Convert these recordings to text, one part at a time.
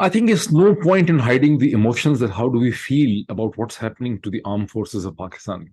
I think it's no point in hiding the emotions that how do we feel about what's happening to the armed forces of Pakistan.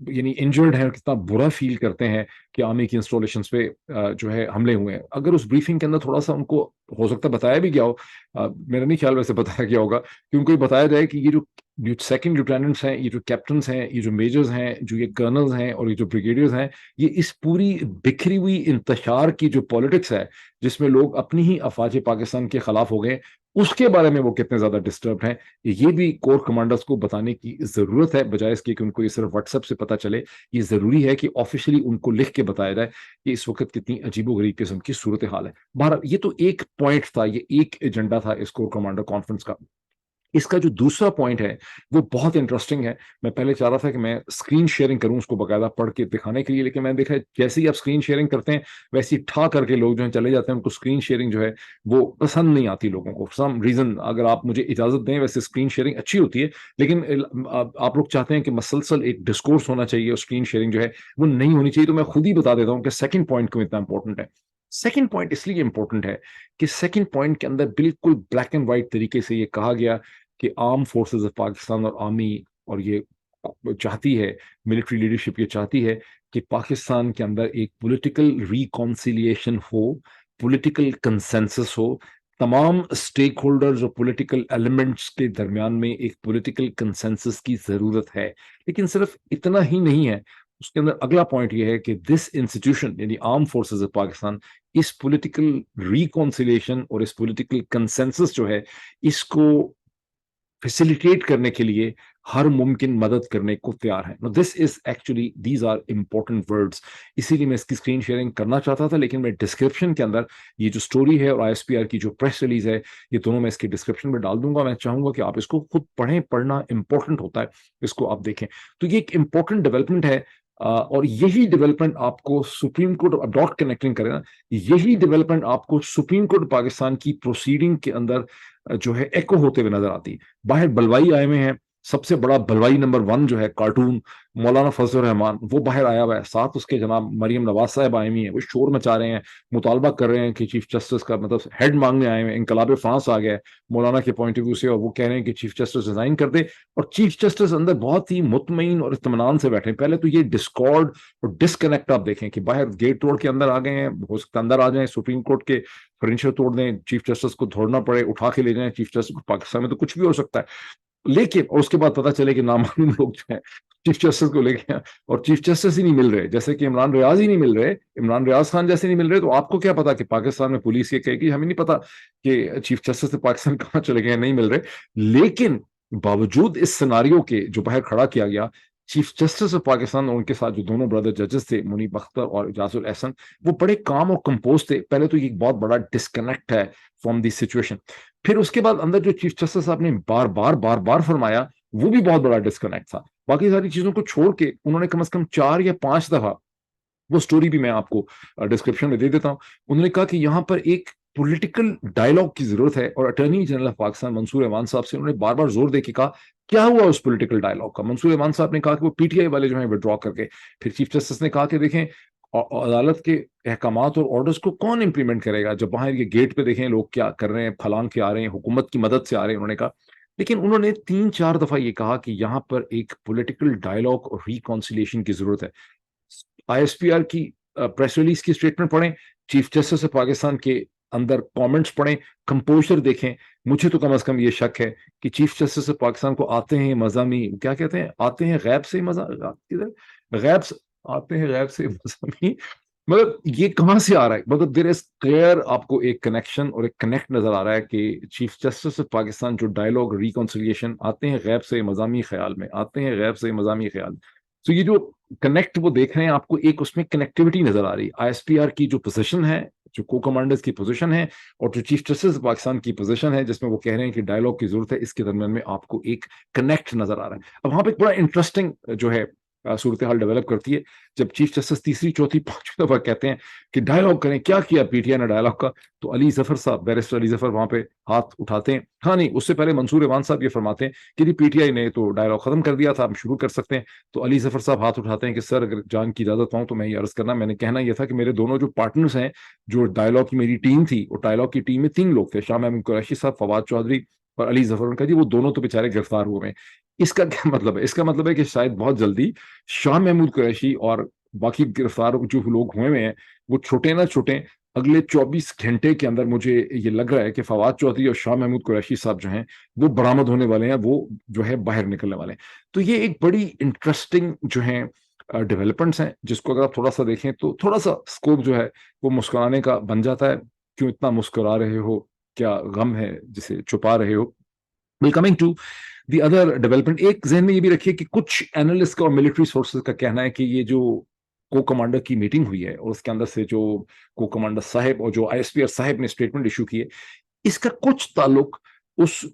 یعنی injured ہیں اور کتنا برا فیل کرتے ہیں کہ آرمی کی انسٹالیشنز پہ جو ہے حملے ہوئے ہیں. اگر اس بریفنگ کے اندر تھوڑا سا ان کو ہو سکتا ہے بتایا بھی گیا ہو, میرا نہیں خیال ویسے بتایا گیا ہوگا, کہ ان کو یہ بتایا جائے کہ یہ جو سیکنڈ لیفٹیننٹس ہیں, یہ جو کیپٹنس ہیں, یہ جو میجرز ہیں, جو یہ کرنلز ہیں اور یہ جو بریگیڈیئرز ہیں, یہ اس پوری بکھری ہوئی انتشار کی جو پالیٹکس ہے جس میں لوگ اپنی ہی افواج پاکستان کے خلاف ہو گئے, اس کے بارے میں وہ کتنے زیادہ ڈسٹربڈ ہیں, یہ بھی کور کمانڈرز کو بتانے کی ضرورت ہے, بجائے اس کے کہ ان کو یہ صرف واٹس ایپ سے پتہ چلے. یہ ضروری ہے کہ آفیشلی ان کو لکھ کے بتایا جائے کہ اس وقت کتنی عجیب و غریب قسم کی صورتحال ہے. بہرحال یہ تو ایک پوائنٹ تھا, یہ ایک ایجنڈا تھا اس کور کمانڈر کانفرنس کا. اس کا جو دوسرا پوائنٹ ہے وہ بہت انٹرسٹنگ ہے. میں پہلے چاہ رہا تھا کہ میں اسکرین شیئرنگ کروں اس کو باقاعدہ پڑھ کے دکھانے کے لیے, لیکن میں نے دیکھا جیسے ہی آپ اسکرین شیئرنگ کرتے ہیں ویسے ہی ٹھا کر کے لوگ جو ہیں چلے جاتے ہیں, ان کو اسکرین شیئرنگ جو ہے وہ پسند نہیں آتی لوگوں کو, سم ریزن. اگر آپ مجھے اجازت دیں, ویسے اسکرین شیئرنگ اچھی ہوتی ہے, لیکن آپ لوگ چاہتے ہیں کہ مسلسل ایک ڈسکورس ہونا چاہیے, اور اسکرین شیئرنگ جو ہے وہ نہیں ہونی چاہیے. تو میں خود ہی بتا دیتا ہوں کہ سیکنڈ پوائنٹ کیوں اتنا امپورٹنٹ ہے. سیکنڈ پوائنٹ اس لیے امپورٹنٹ ہے کہ سیکنڈ پوائنٹ کے اندر بالکل بلیک اینڈ وائٹ طریقے سے یہ کہا گیا کہ آرم فورسز آف پاکستان اور آرمی, اور یہ چاہتی ہے, ملٹری لیڈرشپ یہ چاہتی ہے کہ پاکستان کے اندر ایک پولیٹیکل ریکانسیلیشن ہو, پولیٹیکل کنسنسس ہو, تمام اسٹیک ہولڈرز اور پولیٹیکل ایلیمنٹس کے درمیان میں ایک پولیٹیکل کنسنسس کی ضرورت ہے. لیکن صرف اتنا ہی نہیں ہے, اس کے اندر اگلا پوائنٹ یہ ہے کہ دس انسٹیٹیوشن یعنی آرم فورسز آف پاکستان اس پولیٹیکل ریکانسیلیشن اور اس پولیٹیکل کنسنسس جو ہے اس کو فیسیلیٹیٹ کرنے کے لیے ہر ممکن مدد کرنے کو تیار ہے. This is actually these are important words, اسی لیے میں اس کی اسکرین شیئرنگ کرنا چاہتا تھا, لیکن میں ڈسکرپشن کے اندر یہ جو سٹوری ہے اور آئی ایس پی آر کی جو پریس ریلیز ہے یہ دونوں میں اس کی ڈسکرپشن میں ڈال دوں گا. میں چاہوں گا کہ آپ اس کو خود پڑھیں, پڑھنا امپورٹنٹ ہوتا ہے, اس کو آپ دیکھیں. تو یہ ایک امپورٹنٹ ڈیولپمنٹ ہے, اور یہی ڈیولپمنٹ آپ کو سپریم کورٹ ڈاٹ کنیکٹنگ کرے نا, یہی ڈیولپمنٹ آپ کو سپریم کورٹ پاکستان کی پروسیڈنگ کے اندر جو ہے ایکو ہوتے ہوئے نظر آتی. باہر بلوائی آئے ہوئے ہیں, سب سے بڑا بلوائی نمبر 1 جو ہے کارٹون مولانا فضل الرحمان, وہ باہر آیا ہوا ہے, ساتھ اس کے جناب مریم نواز صاحب آئے ہوئی ہیں, وہ شور مچا رہے ہیں, مطالبہ کر رہے ہیں کہ چیف جسٹس کا مطلب ہیڈ مانگنے آئے ہیں. انقلاب فرانس آ گیا مولانا کے پوائنٹ آف ویو سے, اور وہ کہہ رہے ہیں کہ چیف جسٹس ریزائن کر دے, اور چیف جسٹس اندر بہت ہی مطمئن اور اطمینان سے بیٹھے. پہلے تو یہ ڈسکارڈ اور ڈسکنیکٹ آپ دیکھیں کہ باہر گیٹ توڑ کے اندر آ گئے ہیں, ہو سکتا اندر آ جائیں, سپریم کورٹ کے فرنیچر توڑ دیں, چیف جسٹس کو دھوڑنا پڑے, اٹھا کے لے جائیں چیف جسٹس کو. پاکستان میں تو کچھ بھی ہو سکتا ہے, لیکن اور اس کے بعد پتا چلے کہ نامعلوم لوگ جو ہیں چیف جسٹس کو لے کے اور چیف جسٹس ہی نہیں مل رہے, جیسے کہ عمران ریاض ہی نہیں مل رہے, عمران ریاض خان جیسے نہیں مل رہے. تو آپ کو کیا پتا کہ پاکستان میں پولیس یہ کہے گی ہمیں نہیں پتا کہ چیف جسٹس سے پاکستان کہاں چلے گئے, نہیں مل رہے. لیکن باوجود اس سناریو کے جو باہر کھڑا کیا گیا, چیف جسٹس آف پاکستان اور ان کے ساتھ جو دونوں برادر ججز تھے منیب اختر اور اعجاز الاحسن, وہ بڑے کام اور کمپوز تھے. پہلے تو یہ ایک بہت بڑا ڈسکنیکٹ ہے فرام دی سچویشن. پھر اس کے بعد اندر جو چیف جسٹس صاحب نے بار بار فرمایا, وہ بھی بہت بڑا ڈسکنیکٹ تھا. باقی ساری چیزوں کو چھوڑ کے انہوں نے کم از کم 4 یا 5 دفعہ, وہ سٹوری بھی میں آپ کو ڈسکرپشن میں دے دیتا ہوں, انہوں نے کہا کہ یہاں پر ایک پولیٹیکل ڈائلاگ کی ضرورت ہے. اور اٹارنی جنرل آف پاکستان منصور امان صاحب سے انہوں نے بار بار زور دے کے کہا کیا ہوا اس پولیٹیکل ڈائلاگ کا. منصور امان صاحب نے کہا کہ وہ پی ٹی آئی والے جو ہیں وڈرا کر کے. پھر چیف جسٹس نے کہا کہ دیکھیں عدالت کے احکامات اور آرڈرز کو کون امپلیمنٹ کرے گا جب باہر یہ گیٹ پہ دیکھیں لوگ کیا کر رہے ہیں, پھلانگ کے آ رہے ہیں, حکومت کی مدد سے آ رہے ہیں, انہوں نے کہا. لیکن انہوں نے 3-4 دفعہ یہ کہا کہ یہاں پر ایک پولیٹیکل ڈائلاگ اور ریکانسیلیشن کی ضرورت ہے. آئی ایس پی آر کی پریس ریلیز کی اسٹیٹمنٹ پڑھیں, چیف جسٹس آف پاکستان کے اندر کامنٹس پڑھیں, کمپوزر دیکھیں. مجھے تو کم از کم یہ شک ہے کہ چیف جسٹس آف پاکستان کو آتے ہیں مضامی, کیا کہتے ہیں, آتے ہیں غیب سے غیب سے مضامی, مطلب یہ کہاں سے آ رہا ہے. مطلب دیر از کلیئر آپ کو ایک کنیکشن اور ایک کنیکٹ نظر آ رہا ہے کہ چیف جسٹس آف پاکستان جو ڈائلاگ ریکانسیلیشن آتے ہیں غیب سے مضامی خیال میں, آتے ہیں غیب سے مضامی خیال. تو یہ جو کنیکٹ وہ دیکھ رہے ہیں آپ کو, ایک اس میں کنیکٹیوٹی نظر آ رہی ہے. آئی ایس پی آر کی جو پوزیشن ہے, جو کو کمانڈرز کی پوزیشن ہے, اور جو چیف جسٹس پاکستان کی پوزیشن ہے جس میں وہ کہہ رہے ہیں کہ ڈائلاگ کی ضرورت ہے, اس کے درمیان میں آپ کو ایک کنیکٹ نظر آ رہا ہے. اب وہاں پہ ایک بڑا انٹرسٹنگ جو ہے صورتحال ڈیولپ کرتی ہے جب چیف جسٹس تیسری چوتھی پانچویں دفعہ کہتے ہیں کہ ڈائلاگ کریں, کیا کیا پی ٹی آئی نے ڈائلاگ کا. تو علی ظفر صاحب, بیرسٹر علی ظفر وہاں پہ ہاتھ اٹھاتے ہیں. ہاں نہیں, اس سے پہلے منصور امان صاحب یہ فرماتے ہیں کہ پی ٹی آئی نے تو ڈائلاگ ختم کر دیا تھا, ہم شروع کر سکتے ہیں. تو علی ظفر صاحب ہاتھ اٹھاتے ہیں کہ سر اگر جان کی اجازت پاؤں تو میں یہ عرض کرنا, میں نے کہنا یہ تھا کہ میرے دونوں جو پارٹنرز ہیں, جو ڈائلاگ کی میری ٹیم تھی, اور ڈائلاگ کی ٹیم میں 3 لوگ تھے, شاہ محمود قریشی صاحب, فواد چودھری اور علی ظفر ان کا جی وہ دونوں تو بیچارے گرفتار ہوئے ہیں. اس کا کیا مطلب ہے؟ اس کا مطلب ہے کہ شاید بہت جلدی شاہ محمود قریشی اور باقی گرفتار جو لوگ ہوئے ہیں وہ چھوٹے نہ چھوٹے اگلے 24 گھنٹے کے اندر مجھے یہ لگ رہا ہے کہ فواد چودھری اور شاہ محمود قریشی صاحب جو ہیں وہ برآمد ہونے والے ہیں, وہ جو ہے باہر نکلنے والے ہیں. تو یہ ایک بڑی انٹرسٹنگ جو ہیں ڈیولپمنٹس ہیں, جس کو اگر آپ تھوڑا سا دیکھیں تو تھوڑا سا اسکوپ جو ہے وہ مسکرانے کا بن جاتا ہے. کیوں اتنا مسکرا رہے ہو, کیا غم ہے جسے چھپا رہے ہو. Coming to the other development, ایک ذہن میں یہ بھی رکھیے کہ کچھ اینالسٹ کا اور ملٹری سورسز کا کہنا ہے کہ یہ جو کو کمانڈر کی میٹنگ ہوئی ہے اور اس کے اندر سے جو کو کمانڈر صاحب اور جو ISPR صاحب نے اسٹیٹمنٹ ایشو کی ہے, اس کا کچھ تعلق اس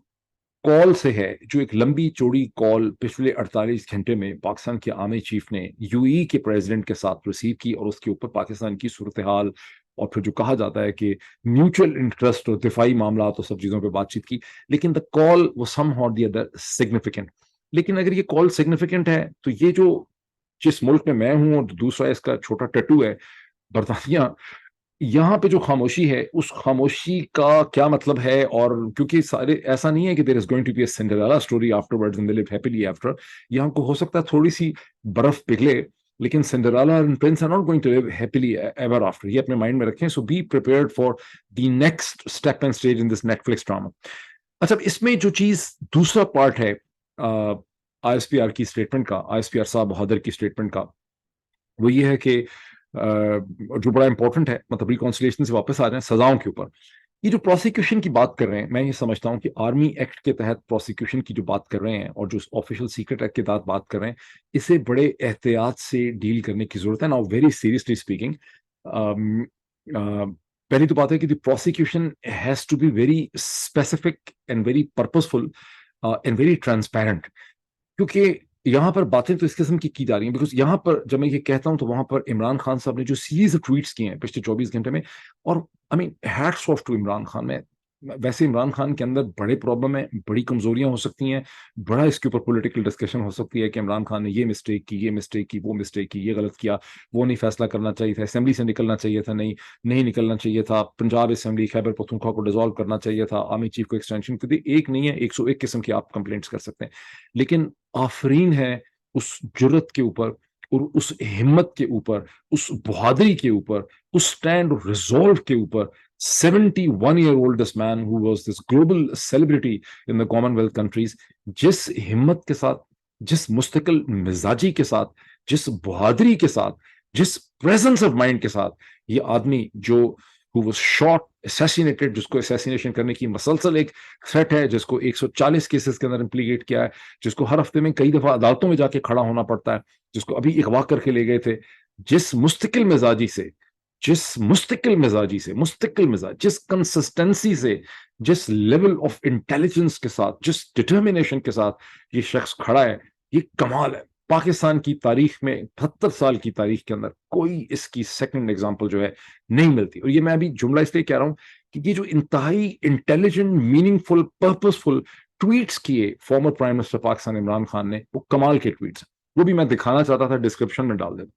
کال سے ہے جو ایک لمبی چوڑی کال پچھلے 48 گھنٹے میں پاکستان کے آرمی چیف نے UAE کے پریزیڈنٹ کے ساتھ ریسیو کی, اور اس کے اوپر پاکستان کی صورتحال اور پھر جو کہا جاتا ہے کہ میوچل انٹرسٹ اور دفاعی معاملات اور سب چیزوں پہ بات چیت کی. لیکن دا کال وہ some how the other significant. لیکن اگر یہ کال سگنیفیکینٹ ہے تو یہ جو جس ملک میں ہوں اور دوسرا اس کا چھوٹا ٹیٹو ہے برطانیہ, یہاں پہ جو خاموشی ہے اس خاموشی کا کیا مطلب ہے؟ اور کیونکہ سارے ایسا نہیں ہے کہ there is going to be a Cinderella story afterwards and they live happily after. یہاں کو ہو سکتا ہے تھوڑی سی برف پگھلے, لیکن Cinderella and Prince are not going to live happily ever after. یہ اپنے مائنڈ میں رکھیں. So be prepared for the next step and stage in this Netflix drama. اچھا, اس میں جو چیز دوسرا پارٹ ہے ISPR کی اسٹیٹمنٹ کا, ISPR صاحب بہادر کی اسٹیٹمنٹ کا, وہ یہ ہے کہ جو بڑا امپورٹنٹ ہے, مطلب ریکانسیلیشن سے واپس آ جائیں سزاؤں کے اوپر. یہ جو پروسیکیوشن کی بات کر رہے ہیں, میں یہ سمجھتا ہوں کہ آرمی ایکٹ کے تحت پروسیکیوشن کی جو بات کر رہے ہیں اور جو آفیشیل سیکرٹ ایکٹ کے تحت بات کر رہے ہیں, اسے بڑے احتیاط سے ڈیل کرنے کی ضرورت ہے. ناؤ ویری سیریسلی اسپیکنگ, پہلی تو بات ہے کہ the prosecution has to be very specific and very purposeful and very transparent. کیونکہ یہاں پر باتیں تو اس قسم کی جا رہی ہیں, بیکاز یہاں پر جب میں یہ کہتا ہوں تو وہاں پر عمران خان صاحب نے جو سیریز ٹویٹس کیے ہیں پچھلے 24 گھنٹے میں, اور hats of two Imran Khan. میں ویسے عمران خان کے اندر بڑے پرابلم ہیں, بڑی کمزوریاں ہو سکتی ہیں, بڑا اس کے اوپر پولیٹیکل ڈسکشن ہو سکتی ہے کہ عمران خان نے یہ مسٹیک کی, وہ مسٹیک کی, یہ غلط کیا, وہ نہیں فیصلہ کرنا چاہیے تھا, اسمبلی سے نکلنا چاہیے تھا, نہیں نکلنا چاہیے تھا, پنجاب اسمبلی خیبر پختونخوا کو ڈیزالو کرنا چاہیے تھا, آرمی چیف کو ایکسٹینشن کی. ایک نہیں ہے, 101 قسم کی آپ کمپلینٹس کر سکتے ہیں. لیکن آفرین ہے اس جرت کے اوپر اور اس ہمت کے اوپر, اس بہادری کے اوپر, اس سٹینڈ اور ریزولو کے اوپر. 71-year-old man who was this global celebrity in the Commonwealth countries, جس ہمت کے ساتھ, جس مستقل مزاجی کے ساتھ, جس بہادری کے ساتھ, جس presence of mind کے ساتھ یہ آدمی جو who was shot, assassinated, جس کو assassination کرنے کی مسلسل ایک تھریٹ ہے, جس کو 140 کیسز کے اندر امپلیکیٹ کیا ہے, جس کو ہر ہفتے میں کئی دفعہ عدالتوں میں جا کے کھڑا ہونا پڑتا ہے, جس کو ابھی اغوا کر کے لے گئے تھے, جس مستقل مزاج, جس کنسسٹنسی سے, جس لیول آف انٹیلیجنس کے ساتھ, جس ڈٹرمینیشن کے ساتھ یہ شخص کھڑا ہے, یہ کمال ہے. پاکستان کی تاریخ میں 72 سال کی تاریخ کے اندر کوئی اس کی سیکنڈ ایگزامپل جو ہے نہیں ملتی. اور یہ میں ابھی جملہ اس لیے کہہ رہا ہوں کہ یہ جو انتہائی انٹیلیجنٹ, میننگ فل, پرپزفل ٹویٹس کیے former prime minister Pakistan Imran Khan نے, وہ کمال کے ٹویٹس ہیں. وہ بھی میں دکھانا چاہتا تھا, ڈسکرپشن میں ڈال دیتا.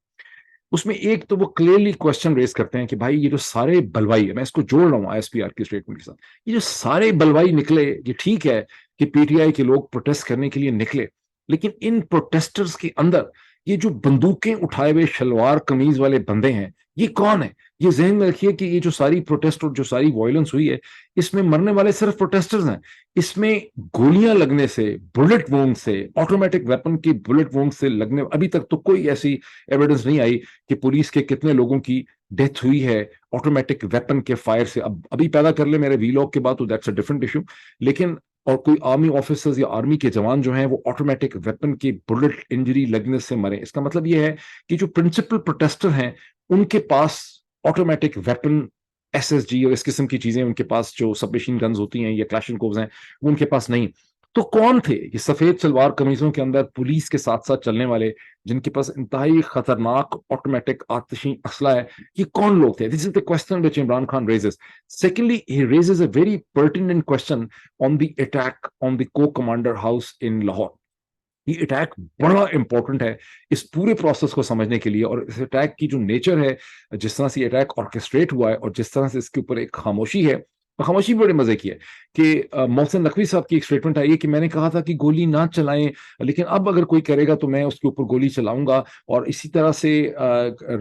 اس میں ایک تو وہ کلیئرلی کوشچن ریز کرتے ہیں کہ بھائی یہ جو سارے بلوائی ہے, میں اس کو جوڑ رہا ہوں ISPR کی اسٹیٹمنٹ کے ساتھ, یہ جو سارے بلوائی نکلے, یہ ٹھیک ہے کہ PTI کے لوگ پروٹیسٹ کرنے کے لیے نکلے, لیکن ان پروٹیسٹرز کے اندر یہ جو بندوقیں اٹھائے ہوئے شلوار قمیض والے بندے ہیں, یہ کون ہیں؟ یہ ذہن میں رکھیے کہ یہ جو ساری پروٹیسٹ اور جو ساری وائلنس ہوئی ہے, اس میں مرنے والے صرف پروٹیسٹرز ہیں. اس میں گولیاں لگنے سے, بلٹ وونڈ سے, آٹومیٹک ویپن کی بلٹ وونڈ سے لگنے, ابھی تک تو کوئی ایسی ایویڈنس نہیں آئی کہ پولیس کے کتنے لوگوں کی ڈیتھ ہوئی ہے آٹومیٹک ویپن کے فائر سے. ابھی پیدا کر لے میرے ویلاگ کے بعد تو دیٹس اے ڈفرنٹ ایشو. لیکن اور کوئی آرمی آفیسرز یا آرمی کے جوان جو ہیں وہ آٹومیٹک ویپن کی بلٹ انجری لگنے سے مرے. اس کا مطلب یہ ہے کہ جو پرنسپل پروٹیسٹر ہیں ان کے پاس آٹومیٹک ویپن, SSG اور اس قسم کی چیزیں, ان کے پاس جو سب مشین گنز ہوتی ہیں یا کلاشنکووز ہیں, وہ ان کے پاس نہیں. تو کون تھے یہ سفید شلوار قمیضوں کے اندر پولیس کے ساتھ ساتھ چلنے والے, جن کے پاس انتہائی خطرناک آٹومیٹک آتشی اسلحہ ہے؟ یہ کون لوگ تھے؟ This is the question which Imran Khan raises. Secondly, he raises a very pertinent question on the attack on the co-commander house in Lahore. یہ اٹیک بڑا امپورٹنٹ ہے اس پورے پروسیس کو سمجھنے کے لیے, اور اس اٹیک کی جو نیچر ہے, جس طرح سے یہ اٹیک آرکیسٹریٹ ہوا ہے اور جس طرح سے اس کے اوپر ایک خاموشی ہے, خاموشی بڑے مزے کی ہے کہ محسن نقوی صاحب کی ایک اسٹیٹمنٹ آئی ہے کہ میں نے کہا تھا کہ گولی نہ چلائیں، لیکن اب اگر کوئی کرے گا تو میں اس کے اوپر گولی چلاؤں گا. اور اسی طرح سے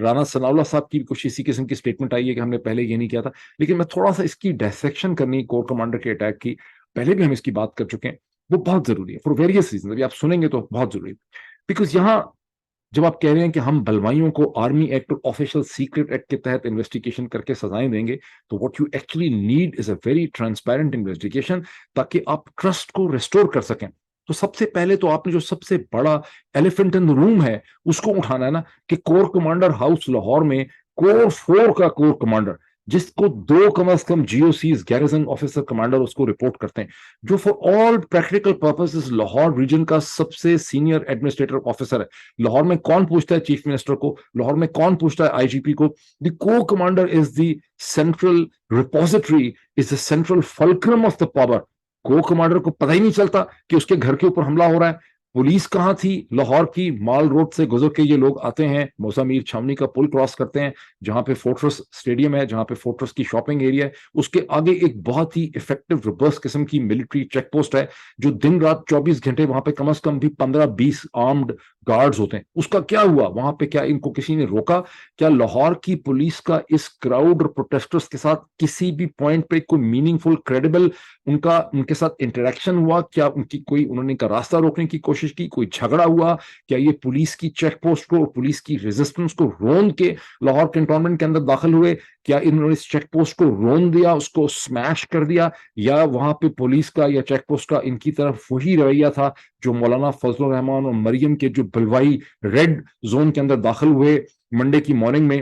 رانا ثناء اللہ صاحب کی کچھ اسی قسم کی اسٹیٹمنٹ آئی ہے کہ ہم نے پہلے یہ نہیں کیا تھا. لیکن میں تھوڑا سا اس کی ڈائسیکشن کرنی کور کمانڈر کے اٹیک کی، پہلے بھی ہم اس کی بات کر چکے ہیں، وہ بہت ضروری ہے فار ویریس ریزن. ابھی آپ سنیں گے تو بہت ضروری ہے. بیکاز یہاں جب آپ کہہ رہے ہیں کہ ہم بلوائیوں کو آرمی ایکٹ اور آفیشل سیکرٹ ایکٹ کے تحت انویسٹیگیشن کر کے سزائیں دیں گے، تو what you actually need is a very transparent investigation, تاکہ آپ ٹرسٹ کو ریسٹور کر سکیں. تو سب سے پہلے تو آپ نے جو سب سے بڑا ایلیفنٹ ان روم ہے اس کو اٹھانا ہے نا، کہ کور کمانڈر ہاؤس لاہور میں کور 4 کا کور کمانڈر، جس کو 2 کم از کم جی او سیز گیرزن آفیسر کمانڈر اس کو رپورٹ کرتے ہیں، جو for all practical purposes Lahore region کا سب سے سینئر ایڈمنسٹریٹر آفیسر ہے. لاہور میں کون پوچھتا ہے چیف منسٹر کو؟ لاہور میں کون پوچھتا ہے آئی جی پی کو؟ دی کو commander is the central repository, is the central fulcrum of the power. کو کمانڈر کو پتہ ہی نہیں چلتا کہ اس کے گھر کے اوپر حملہ ہو رہا ہے. پولیس کہاں تھی؟ لاہور کی مال روڈ سے گزر کے یہ لوگ آتے ہیں، موسا میر چھاونی کا پل کراس کرتے ہیں، جہاں پہ فورٹرس اسٹیڈیم ہے، جہاں پہ فورٹرس کی شاپنگ ایریا ہے، اس کے آگے ایک بہت ہی افیکٹو روبسٹ قسم کی ملٹری چیک پوسٹ ہے، جو دن رات 24 گھنٹے وہاں پہ کم از کم بھی 15-20 آرمڈ گارڈز ہوتے ہیں. اس کا کیا ہوا وہاں پہ؟ کیا ان کو کسی نے روکا؟ کیا لاہور کی پولیس کا اس کراؤڈ اور پروٹیسٹرز کے ساتھ کسی بھی پوائنٹ پہ کوئی میننگ فل کریڈیبل ان کے ساتھ انٹریکشن ہوا؟ کیا انہوں نے کا راستہ روکنے کی کوشش کی؟ کوئی جھگڑا ہوا؟ کیا یہ پولیس کی چیک پوسٹ کو اور پولیس کی ریزسٹنس کو روند کے لاہور کنٹونمنٹ کے اندر داخل ہوئے؟ کیا انہوں نے اس چیک پوسٹ کو رون دیا، اس کو سمیش کر دیا، یا وہاں پہ پولیس کا یا چیک پوسٹ کا ان کی طرف وہی رویہ تھا جو مولانا فضل الرحمان اور مریم کے جو بلوائی ریڈ زون کے اندر داخل ہوئے منڈے کی مارننگ میں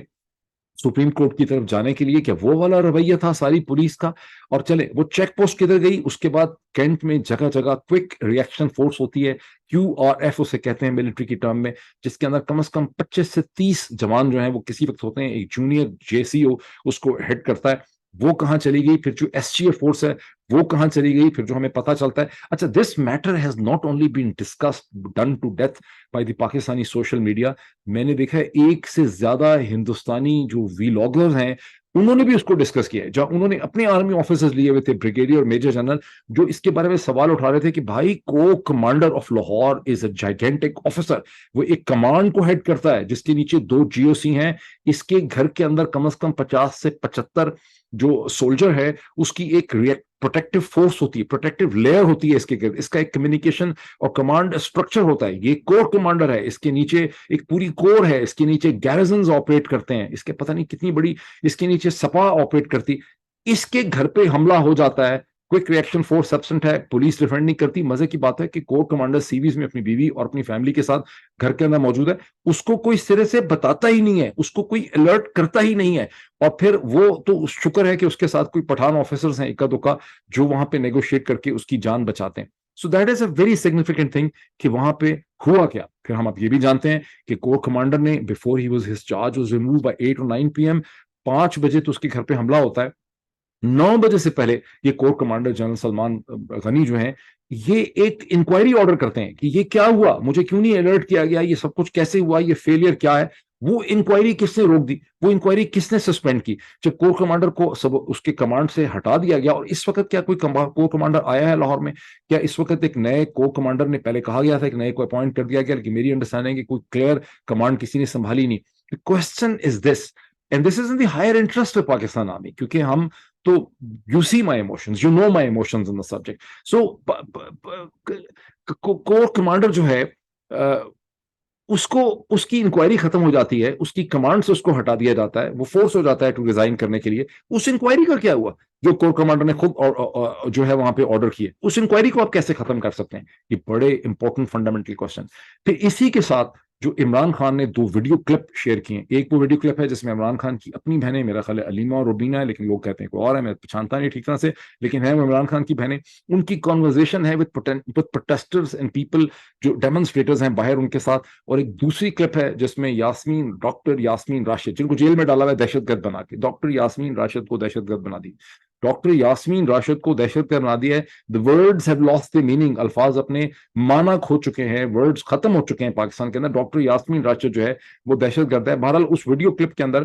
سپریم کورٹ کی طرف جانے کے لیے؟ کیا وہ والا رویہ تھا ساری پولیس کا؟ اور چلے وہ چیک پوسٹ کدھر گئی؟ اس کے بعد کینٹ میں جگہ جگہ کوئک ریئیکشن فورس ہوتی ہے، کیو آر ایف اسے کہتے ہیں ملٹری کی ٹرم میں، جس کے اندر کم از کم 25 سے 30 جوان جو ہیں وہ کسی وقت ہوتے ہیں. ایک جونیئر جے سی او اس کو ہیڈ کرتا ہے. وہ کہاں چلی گئی؟ پھر جو ایس ٹی ایف فورس ہے وہ کہاں چلی گئی؟ پھر جو ہمیں پتا چلتا ہے، اچھا this matter has not only been discussed done to death by the Pakistani social media. میں نے دیکھا ہے ایک سے زیادہ ہندوستانی جو ویلاگرز ہیں انہوں نے بھی اس کو ڈسکس کیا ہے، جہاں انہوں نے اپنے آرمی آفیسرز لیے ہوئے تھے، بریگیڈیئر اور میجر جنرل، جو اس کے بارے میں سوال اٹھا رہے تھے کہ بھائی کو commander of Lahore is a gigantic officer, وہ ایک کمانڈ کو ہیڈ کرتا ہے جس کے نیچے 2 جی او سی ہیں. اس کے گھر کے اندر کم از کم 50 سے 75 جو سولجر ہے اس کی ایک پروٹیکٹیو فورس ہوتی ہے، پروٹیکٹیو لیئر ہوتی ہے اس کے گرد، اس کا ایک کمیونیکیشن اور کمانڈ اسٹرکچر ہوتا ہے. یہ کور کمانڈر ہے، اس کے نیچے ایک پوری کور ہے، اس کے نیچے گیرزنز آپریٹ کرتے ہیں، اس کے پتہ نہیں کتنی بڑی اس کے نیچے سپا آپریٹ کرتی. اس کے گھر پہ حملہ ہو جاتا ہے، کوئک ریئیکشن فورس ایبسنٹ ہے، پولیس ریفنڈ نہیں کرتی. مزے کی بات ہے کہ کور کمانڈر سیویز میں اپنی بیوی اور اپنی فیملی کے ساتھ گھر کے اندر موجود ہے، اس کو کوئی سرے سے بتاتا ہی نہیں ہے، اس کو کوئی الرٹ کرتا ہی نہیں ہے. اور پھر وہ تو شکر ہے کہ اس کے ساتھ کوئی پٹھان آفیسرز ہیں اکا دکا جو وہاں پہ نیگوشیٹ کر کے اس کی جان بچاتے ہیں. So that is a very significant thing کہ وہاں پہ ہوا کیا. پھر ہم اب یہ بھی جانتے ہیں کہ کور کمانڈر نے before he was his charge was remove by 8 or 9 PM 5 بجے تو اس کے گھر پہ حملہ ہوتا ہے. 9 بجے سے پہلے یہ کور کمانڈر جنرل سلمان غنی جو ہیں یہ ایک انکوائری آرڈر کرتے ہیں کہ یہ کیا ہوا، مجھے کیوں نہیں الرٹ کیا گیا، یہ سب کچھ کیسے ہوا، یہ فیلئر کیا ہے. وہ انکوائری کس نے روک دی؟ وہ انکوائری کس نے سسپینڈ کی؟ جب کور کمانڈر کو سب اس کے کمانڈ سے ہٹا دیا گیا. اور اس وقت کیا کوئی کور کمانڈر آیا ہے لاہور میں؟ کیا اس وقت ایک نئے کور کمانڈر نے، پہلے کہا گیا تھا کہ نئے کو اپوائنٹ کر دیا گیا، لیکن میری انڈرسٹینڈنگ ہے کہ کوئی کلیئر کمانڈ کسی نے سنبھالی نہیں. The question is this, and this is in the higher interest of Pakistan Army, کیونکہ ہم تو you see my emotions, you know my emotions on the subject. So corps commander جو ہے اس کی انکوائری ختم ہو جاتی ہے، اس کی کمانڈ سے اس کو ہٹا دیا جاتا ہے، وہ فورس ہو جاتا ہے ٹو ریزائن کرنے کے لیے. اس انکوائری کا کیا ہوا جو کور کمانڈر نے خود جو ہے وہاں پہ آرڈر کیے؟ اس انکوائری کو آپ کیسے ختم کر سکتے ہیں؟ یہ بڑے امپورٹنٹ فنڈامنٹل کوشچن. پھر اسی کے ساتھ جو عمران خان نے 2 ویڈیو کلپ شیئر کیے ہیں. ایک وہ ویڈیو کلپ ہے جس میں عمران خان کی اپنی بہنیں، میرا خیال ہے علیمہ اور روبینہ ہے، لیکن لوگ کہتے ہیں کوئی اور ہے، میں پہچانتا نہیں ٹھیک طرح سے، لیکن ہے وہ عمران خان کی بہنیں. ان کی کانورزیشن ہے وتھ پروٹیسٹرز اینڈ پیپل جو ڈیمونسٹریٹرز ہیں باہر ان کے ساتھ. اور ایک دوسری کلپ ہے جس میں ڈاکٹر یاسمین راشد، جن کو جیل میں ڈالا ہوا ہے دہشت گرد بنا کے، ڈاکٹر یاسمین راشد کو دہشت گرد بنا دی. ڈاکٹر یاسمین راشد کو دہشت گرد بنا دیا ہے. The words have lost their meaning. الفاظ اپنے معنی کھو چکے ہیں، ورڈز ختم ہو چکے ہیں پاکستان کے اندر. ڈاکٹر یاسمین راشد جو ہے وہ دہشت گرد ہے. بہرحال اس ویڈیو کلپ کے اندر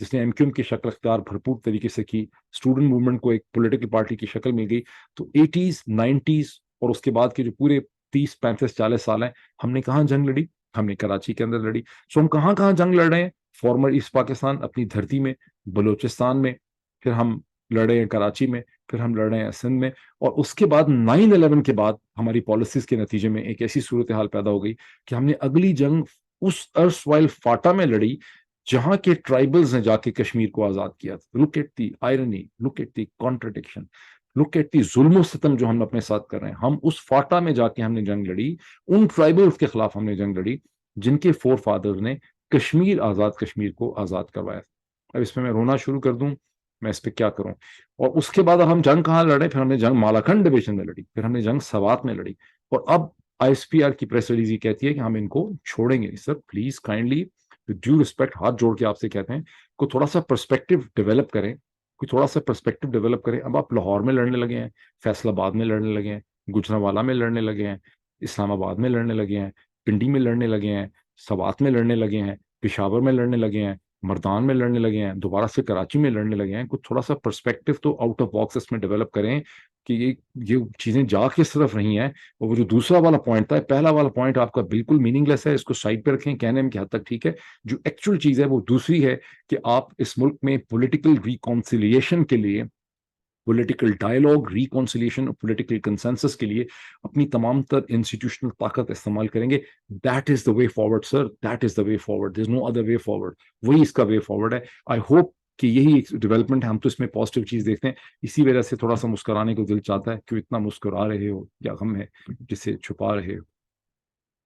جس نے MQM کی شکل اختیار بھرپور طریقے سے کی, اسٹوڈنٹ موومنٹ کو ایک پولیٹیکل پارٹی کی شکل مل گئی. تو 80s 90s اور اس کے بعد کے جو پورے 30 35 40 سال ہیں, ہم نے کہاں جنگ لڑی؟ ہم نے کراچی کے اندر لڑی. سو ہم کہاں کہاں جنگ لڑ رہے ہیں؟ فارمر ایسٹ پاکستان, اپنی دھرتی میں, بلوچستان میں, پھر ہم لڑے ہیں کراچی میں, پھر ہم لڑ رہے ہیں سندھ میں. اور اس کے بعد 9/11 کے بعد ہماری پالیسیز کے نتیجے میں ایک ایسی صورتحال پیدا ہو گئی کہ ہم نے اگلی جنگ اس ارسوائل فاٹا میں لڑی جہاں کے ٹرائبلز نے جا کے کشمیر کو آزاد کیا. Look at the irony, look at the contradiction, look at the ظلم و ستم جو ہم اپنے ساتھ کر رہے ہیں. ہم اس فاٹا میں جا کے ہم نے جنگ لڑی, ان ٹرائبلز کے خلاف ہم نے جنگ لڑی جن کے فور فادر نے کشمیر کو آزاد کروایا. اب اس میں رونا شروع کر دوں, میں اس پہ کیا کروں؟ اور اس کے بعد اب ہم جنگ کہاں لڑے؟ پھر ہم نے جنگ مالاکنڈ ڈویژن میں لڑی, پھر ہم نے جنگ سوات میں لڑی, اور اب ISPR کی پریس ریلیز یہ کہتی ہے کہ ہم ان کو چھوڑیں گے. Sir please kindly due respect ہاتھ جوڑ کے آپ سے کہتے ہیں کوئی تھوڑا سا پرسپیکٹو ڈیولپ کریں, کوئی تھوڑا سا پرسپیکٹو ڈیولپ کریں. اب آپ لاہور میں لڑنے لگے ہیں, فیصل آباد میں لڑنے لگے ہیں, گجرانوالہ میں لڑنے لگے ہیں, اسلام آباد میں لڑنے لگے ہیں, پنڈی میں لڑنے لگے ہیں, سوات میں لڑنے لگے ہیں, پشاور میں لڑنے لگے ہیں, مردان میں لڑنے لگے ہیں, دوبارہ سے کراچی میں لڑنے لگے ہیں. کچھ تھوڑا سا پرسپیکٹو تو آؤٹ آف باکس اس میں ڈیولپ کریں کہ یہ چیزیں جا کس طرف رہی ہیں. اور وہ جو دوسرا والا پوائنٹ تھا, پہلا والا پوائنٹ آپ کا بالکل میننگ لیس ہے, اس کو سائڈ پہ رکھیں, کہنے میں کی حد تک ٹھیک ہے. جو ایکچوئل چیز ہے وہ دوسری ہے کہ آپ اس ملک میں پولیٹیکل ریکانسیلیشن کے لیے, پولیٹیکل ڈائلاگ, ریکانسیلیشن اور پولیٹیکل کنسنسس کے لیے اپنی تمام تر انسٹیٹیوشنل طاقت استعمال کریں گے. That is the way forward sir, that is the way forward, there is no other way forward. وہی اس کا وے فارورڈ ہے. آئی ہوپ کہ یہی ایک ڈیولپمنٹ ہے. ہم تو اس میں پازیٹیو چیز دیکھتے ہیں, اسی وجہ سے تھوڑا سا مسکرانے کو دل چاہتا ہے. کیوں اتنا مسکرا رہے ہو, کیا غم ہے جسے چھپا رہے ہو؟